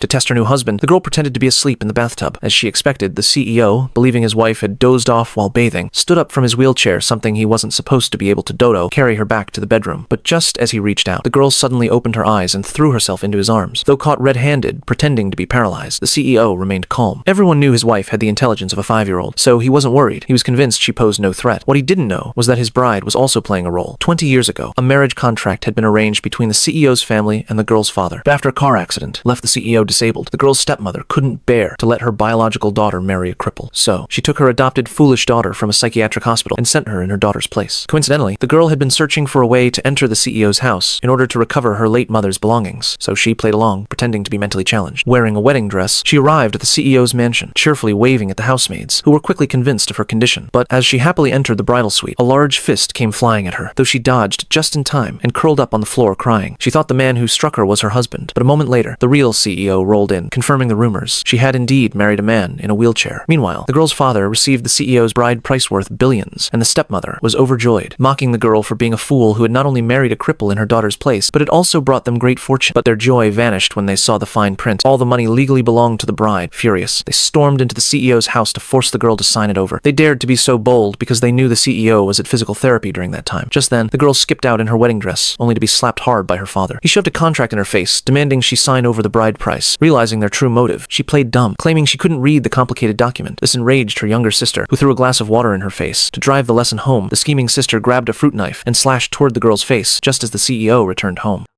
To test her new husband, the girl pretended to be asleep in the bathtub. As she expected, the CEO, believing his wife had dozed off while bathing, stood up from his wheelchair, something he wasn't supposed to be able to carry her back to the bedroom. But just as he reached out, the girl suddenly opened her eyes and threw herself into his arms. Though caught red-handed, pretending to be paralyzed, the CEO remained calm. Everyone knew his wife had the intelligence of a 5-year-old, so he wasn't worried. He was convinced she posed no threat. What he didn't know was that his bride was also playing a role. 20 years ago, a marriage contract had been arranged between the CEO's family and the girl's father. But after a car accident left the CEO disabled, the girl's stepmother couldn't bear to let her biological daughter marry a cripple. So, she took her adopted foolish daughter from a psychiatric hospital and sent her in her daughter's place. Coincidentally, the girl had been searching for a way to enter the CEO's house in order to recover her late mother's belongings, so she played along, pretending to be mentally challenged. Wearing a wedding dress, she arrived at the CEO's mansion, cheerfully waving at the housemaids, who were quickly convinced of her condition. But as she happily entered the bridal suite, a large fist came flying at her, though she dodged just in time and curled up on the floor crying. She thought the man who struck her was her husband, but a moment later, the real CEO rolled in, confirming the rumors. She had indeed married a man in a wheelchair. Meanwhile, the girl's father received the CEO's bride price worth billions, and the stepmother was overjoyed, mocking the girl for being a fool who had not only married a cripple in her daughter's place, but had also brought them great fortune. But their joy vanished when they saw the fine print. All the money legally belonged to the bride. Furious, they stormed into the CEO's house to force the girl to sign it over. They dared to be so bold because they knew the CEO was at physical therapy during that time. Just then, the girl skipped out in her wedding dress, only to be slapped hard by her father. He shoved a contract in her face, demanding she sign over the bride price. Realizing their true motive, she played dumb, claiming she couldn't read the complicated document. This enraged her younger sister, who threw a glass of water in her face. To drive the lesson home, the scheming sister grabbed a fruit knife and slashed toward the girl's face just as the CEO returned home.